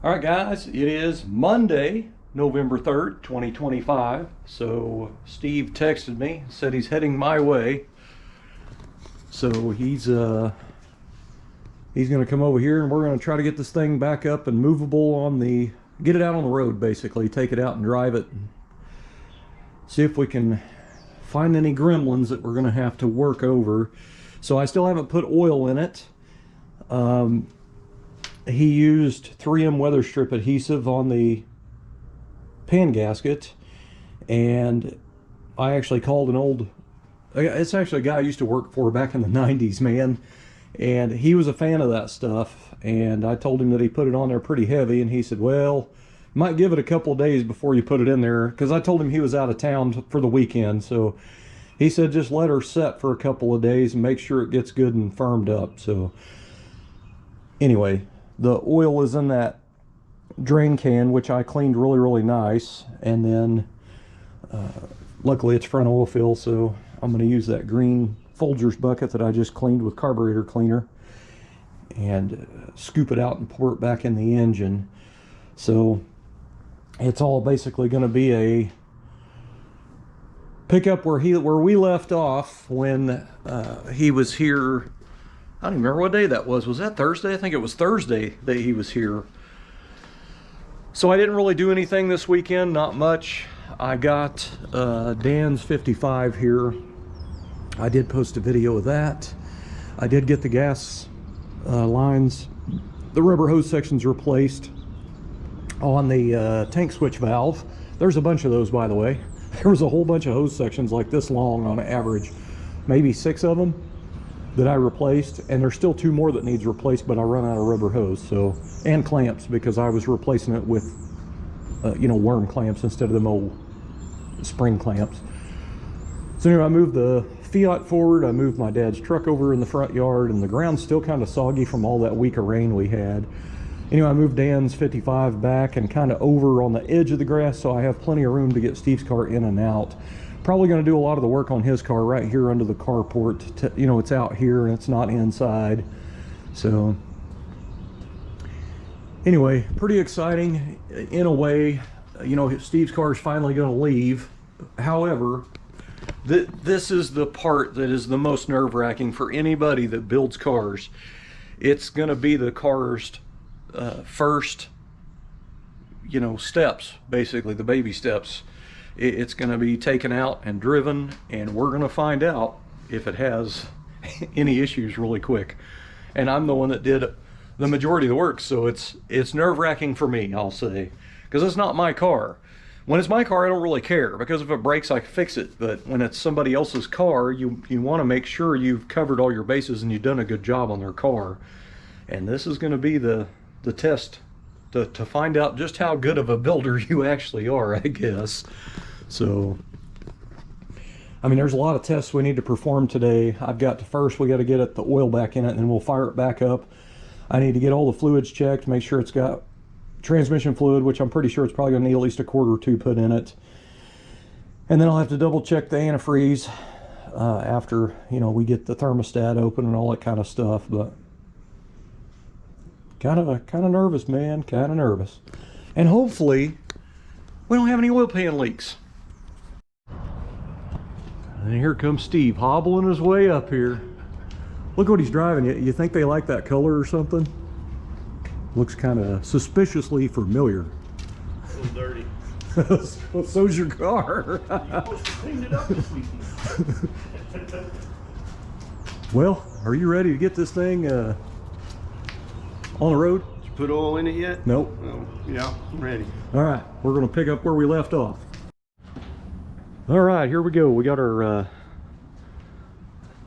All right, guys, it is Monday, November 3rd, 2025. So Steve texted me, said he's heading my way. So he's going to come over here and we're going to try to get this thing back up and movable on the, get it out on the road basically, take it out and drive it. And see if we can find any gremlins that we're going to have to work over. So I still haven't put oil in it. He used 3M weather strip adhesive on the pan gasket, and I actually called an old, it's actually a guy I used to work for back in the 90s, man, and he was a fan of that stuff, and I told him that he put it on there pretty heavy, and he said, well, might give it a couple of days before you put it in there, because I told him he was out of town for the weekend. So he said just let her set for a couple of days and make sure it gets good and firmed up. So anyway, the oil is in that drain can, which I cleaned really nice, and then luckily it's front oil fill, so I'm going to use that green Folgers bucket that I just cleaned with carburetor cleaner and scoop it out and pour it back in the engine. So it's all basically going to be a pickup where we left off when he was here. I don't even remember what day that was. Was that Thursday? I think it was Thursday that he was here. So I didn't really do anything this weekend, not much. I got Dan's 55 here. I did post a video of that. I did get the gas lines, the rubber hose sections replaced on the tank switch valve. There's a bunch of those, by the way. There was a whole bunch of hose sections like this long on average, maybe 6 of them that I replaced, and there's still 2 more that needs replaced, but I run out of rubber hose, so, and clamps, because I was replacing it with worm clamps instead of them old spring clamps. So anyway, I moved the Fiat forward, I moved my dad's truck over in the front yard, and the ground's still kind of soggy from all that week of rain we had. Anyway, I moved Dan's 55 back and kind of over on the edge of the grass, so I have plenty of room to get Steve's car in and out. Probably going to do a lot of the work on his car right here under the carport. It's out here and it's not inside. So anyway, pretty exciting in a way. Steve's car is finally going to leave. However, this is the part that is the most nerve-wracking for anybody that builds cars. It's going to be the car's first steps, basically the baby steps. It's going to be taken out and driven, and we're going to find out if it has any issues really quick. And I'm the one that did the majority of the work, so it's nerve-wracking for me, I'll say, because it's not my car. When it's my car, I don't really care, because if it breaks, I can fix it. But when it's somebody else's car, you want to make sure you've covered all your bases and you've done a good job on their car. And this is going to be the test to find out just how good of a builder you actually are, I guess. So, I mean, there's a lot of tests we need to perform today. I've got to first, we got to get the oil back in it, and then we'll fire it back up. I need to get all the fluids checked, make sure it's got transmission fluid, which I'm pretty sure it's probably going to need at least a quart or 2 put in it. And then I'll have to double check the antifreeze after, we get the thermostat open and all that kind of stuff. But kind of nervous, man, kind of nervous. And hopefully we don't have any oil pan leaks. And here comes Steve hobbling his way up here. Look what he's driving. You think they like that color or something? Looks kind of suspiciously familiar. A little dirty. Well, so's your car. You're supposed to clean it up this weekend. Well, are you ready to get this thing on the road? Did you put oil in it yet? Nope. Oh, yeah, I'm ready. All right, we're going to pick up where we left off. All right, here we go. We got our,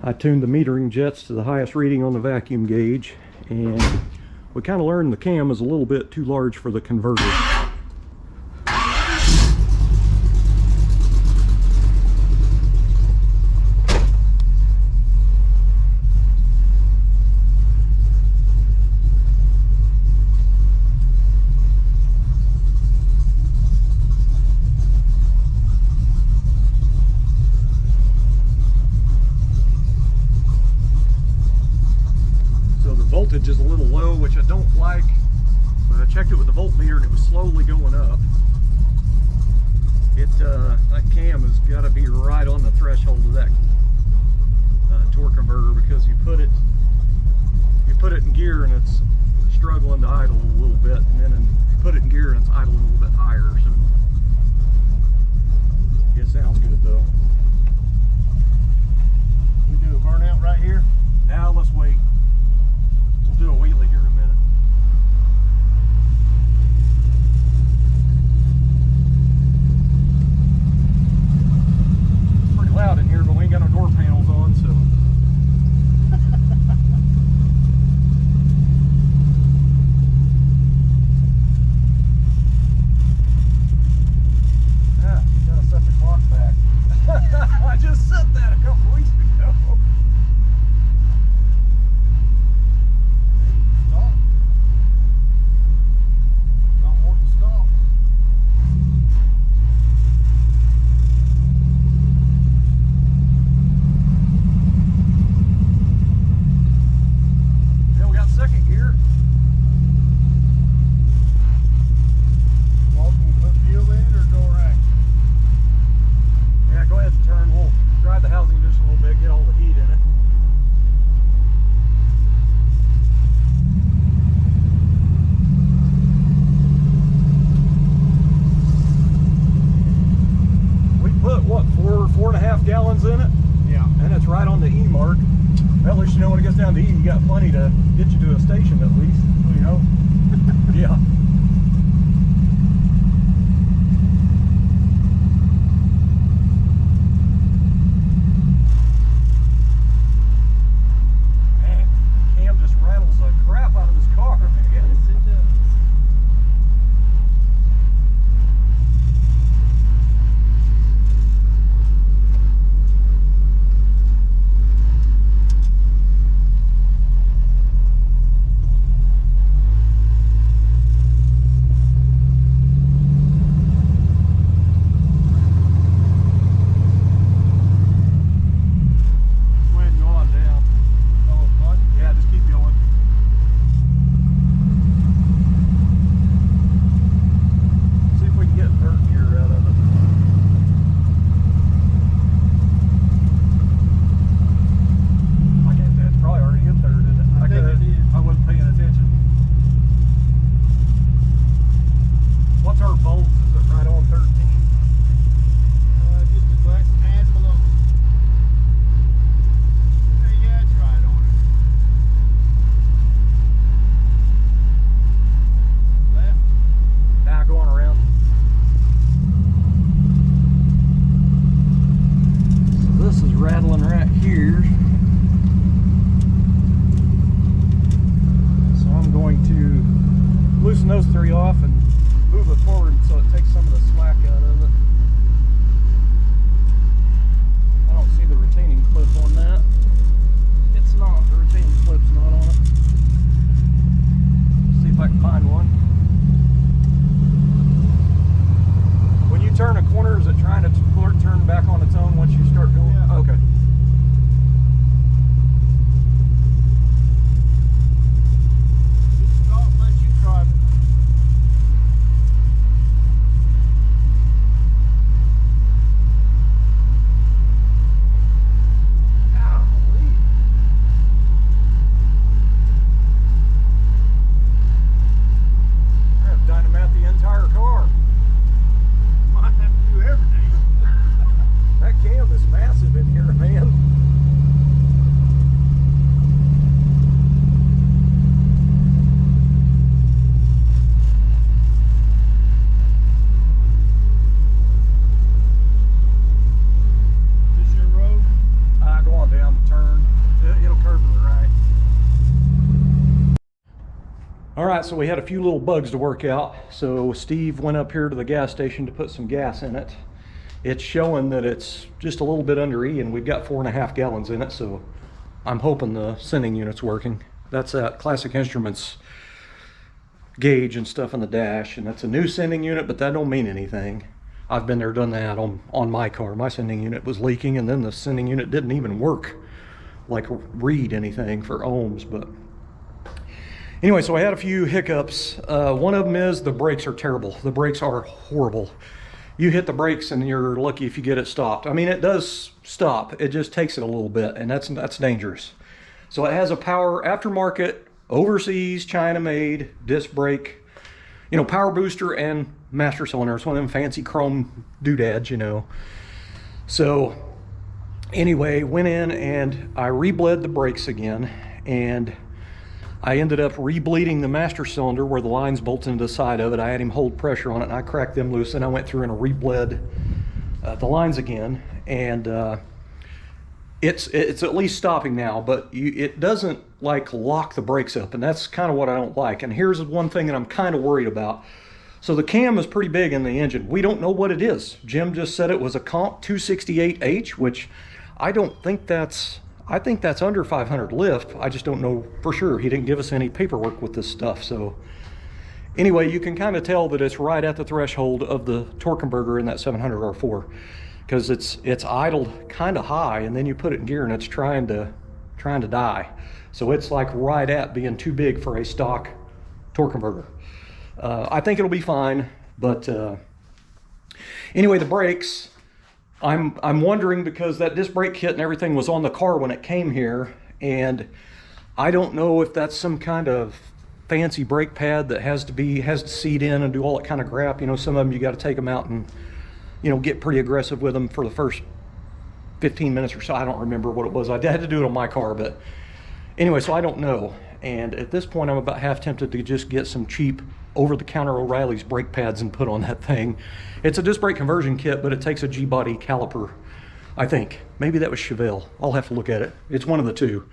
I tuned the metering jets to the highest reading on the vacuum gauge, and we kind of learned the cam is a little bit too large for the converter. voltage is a little low, which I don't like, but checked it with the voltmeter and it was slowly going up. That cam has got to be right on the threshold of that torque converter, because you put it in gear and it's struggling to idle a little bit, and then you put it in gear and it's idling a little bit higher. So it sounds good though. We do a burnout right here. Now let's wait. We'll do a wheelie here in a minute. Pretty loud in here, but we ain't got no door panels on, so. Yeah, gotta set the clock back. I just set that a couple weeks ago. Stop. Not wanting to stop. Yeah, we got second gear. Walking, put fuel in or door action? Yeah, go ahead and turn. We'll drive the housing just a little bit, get all the heat in it. We put, what, 4.5 gallons in it? Yeah. And it's right on the E mark. Well, at least you know when it gets down to E, you got plenty to get you to a station at least. You know. Yeah. Man, Cam just rattles the crap out of his car, man. Yes, it does. Go ahead and go on down. Oh, bud. Yeah, just keep going. See if we can get third gear out of it. I can't say, it's probably already in third, isn't it? I think it is. I wasn't paying attention. What's our volts? Is it right on 13? Just a glass tad below. Yeah, it's right on it. Left. Now going around. So this is rattling right here. So I'm going to loosen those three off and move it forward so it takes some of the slack out of it. I don't see the retaining clip on that. It's not. The retaining clip's not on it. See if I can find one. When you turn a corner, is it trying to turn back on its own once you start going? Yeah. Okay. Just stop, let you drive it. Golly. I have dynamite the entire car. Might have to do everything. That cam is massive in here, man. This your road? Go on down the turn. It'll curve to the right. All right, so we had a few little bugs to work out. So Steve went up here to the gas station to put some gas in it. It's showing that it's just a little bit under E, and we've got 4.5 gallons in it, so I'm hoping the sending unit's working. That's that Classic Instruments gauge and stuff on the dash, and that's a new sending unit, but that don't mean anything. I've been there, done that on my car. My sending unit was leaking, and then the sending unit didn't even work, like read anything for ohms. But Anyway, so I had a few hiccups. One of them is the brakes are terrible. The brakes are horrible. You hit the brakes and you're lucky if you get it stopped. I mean, it does stop. It just takes it a little bit, and that's dangerous. So it has a power aftermarket, overseas, China-made disc brake, you know, power booster and master cylinder. It's one of them fancy chrome doodads, you know. So anyway, went in and I rebled the brakes again, and I ended up rebleeding the master cylinder where the lines bolted into the side of it. I had him hold pressure on it, and I cracked them loose, and I went through and rebled the lines again, and it's at least stopping now, but it doesn't like lock the brakes up, and that's kind of what I don't like. And here's one thing that I'm kind of worried about. So the cam is pretty big in the engine. We don't know what it is. Jim just said it was a Comp 268H, which I think that's under 500 lift. I just don't know for sure. He didn't give us any paperwork with this stuff. So anyway, you can kind of tell that it's right at the threshold of the torque converter in that 700 R4, because it's idled kind of high, and then you put it in gear and it's trying to die. So it's like right at being too big for a stock torque converter. I think it'll be fine, but anyway, the brakes, I'm wondering, because that disc brake kit and everything was on the car when it came here, and I don't know if that's some kind of fancy brake pad that has to seat in and do all that kind of crap. You know, some of them you got to take them out and, you know, get pretty aggressive with them for the first 15 minutes or so. I don't remember what it was. I had to do it on my car, but anyway, so I don't know. And at this point, I'm about half tempted to just get some cheap over-the-counter O'Reilly's brake pads and put on that thing. It's a disc brake conversion kit, but it takes a G-body caliper, I think. Maybe that was Chevelle. I'll have to look at it. It's one of the two.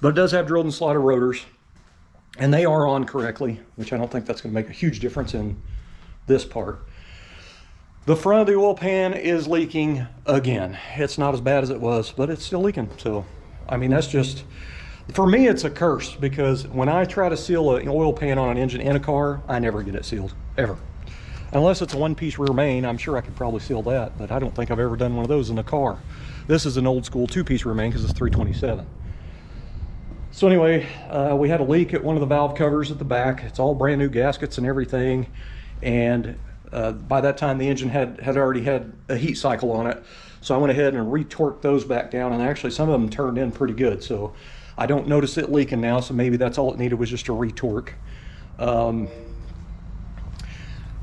But it does have drilled and slotted rotors, and they are on correctly, which I don't think that's going to make a huge difference in this part. The front of the oil pan is leaking again. It's not as bad as it was, but it's still leaking. So, I mean, that's just... For me, it's a curse, because when I try to seal an oil pan on an engine in a car, I never get it sealed, ever. Unless it's a one-piece rear main, I'm sure I could probably seal that, but I don't think I've ever done one of those in a car. This is an old school two-piece rear main because it's 327. So anyway, we had a leak at one of the valve covers at the back. It's all brand new gaskets and everything, and by that time the engine had already had a heat cycle on it. So I went ahead and retorqued those back down, and actually some of them turned in pretty good. So I don't notice it leaking now, so maybe that's all it needed, was just a retorque. It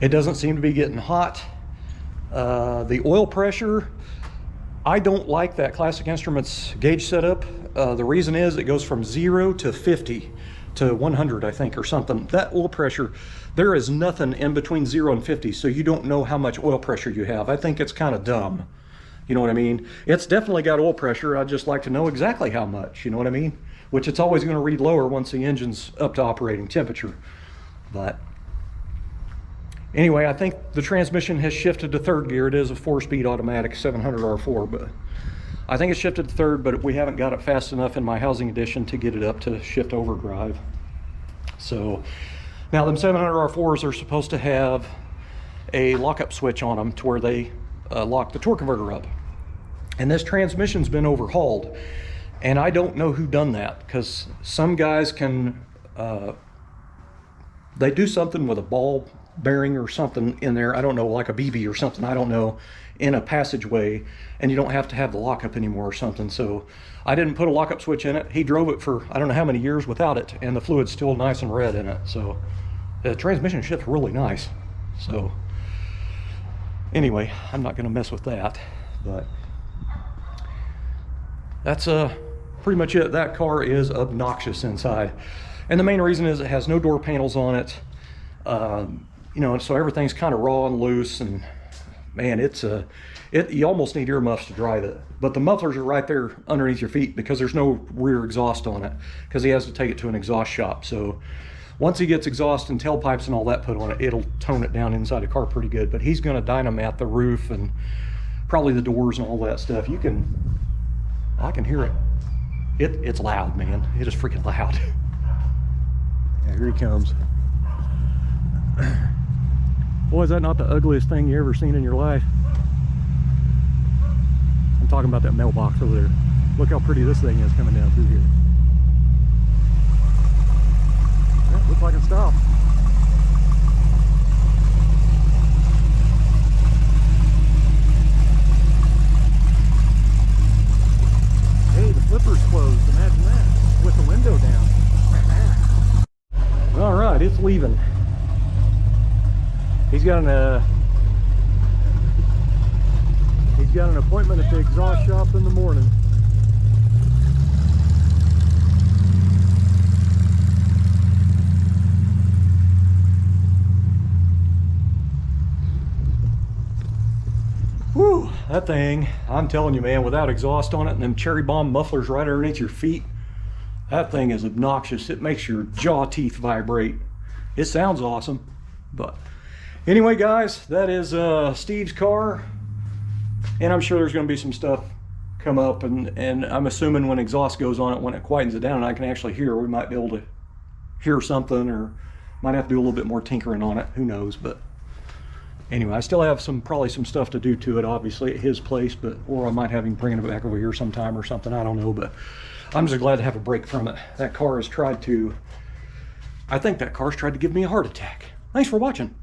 doesn't seem to be getting hot. The oil pressure, I don't like that Classic Instruments gauge setup. The reason is it goes from 0 to 50 to 100, I think, or something. That oil pressure, there is nothing in between 0 and 50, so you don't know how much oil pressure you have. I think it's kind of dumb. You know what I mean? It's definitely got oil pressure. I'd just like to know exactly how much, you know what I mean? Which it's always going to read lower once the engine's up to operating temperature. But anyway, I think the transmission has shifted to third gear. It is a 4-speed automatic 700 R4, but I think it's shifted to third, but we haven't got it fast enough in my housing edition to get it up to shift overdrive. So now them 700 R4s are supposed to have a lockup switch on them to where they lock the torque converter up. And this transmission's been overhauled, and I don't know who done that, because some guys can they do something with a ball bearing or something in there, I don't know, like a BB or something, I don't know, in a passageway, and you don't have to have the lockup anymore or something. So I didn't put a lockup switch in it. He drove it for I don't know how many years without it, and the fluid's still nice and red in it. So the transmission shifts really nice. So anyway, I'm not going to mess with that, but that's pretty much it. That car is obnoxious inside, and the main reason is it has no door panels on it. You know, so everything's kind of raw and loose, and man, you almost need earmuffs to drive it. But the mufflers are right there underneath your feet because there's no rear exhaust on it, because he has to take it to an exhaust shop. So once he gets exhaust and tailpipes and all that put on it, it'll tone it down inside the car pretty good. But he's going to dynamite the roof and probably the doors and all that stuff. I can hear it. It's loud, man. It is freaking loud. Yeah, here he comes. Boy, is that not the ugliest thing you ever seen in your life? I'm talking about that mailbox over there. Look how pretty this thing is coming down through here. Looks like it stopped. Hey, the flipper's closed. Imagine that. With the window down. All right, it's leaving. He's got an appointment at the exhaust shop in the morning. Whew, that thing, I'm telling you, man, without exhaust on it and them cherry bomb mufflers right underneath your feet, that thing is obnoxious. It makes your jaw teeth vibrate. It sounds awesome, but anyway, guys, that is Steve's car, and I'm sure there's going to be some stuff come up, and I'm assuming when exhaust goes on it, when it quietens it down and I can actually hear, we might be able to hear something, or might have to do a little bit more tinkering on it. Who knows? But anyway, I still have probably some stuff to do to it, obviously, at his place, or I might have him bring it back over here sometime or something. I don't know, but I'm just glad to have a break from it. That car has tried to, I think that car's tried to give me a heart attack. Thanks for watching.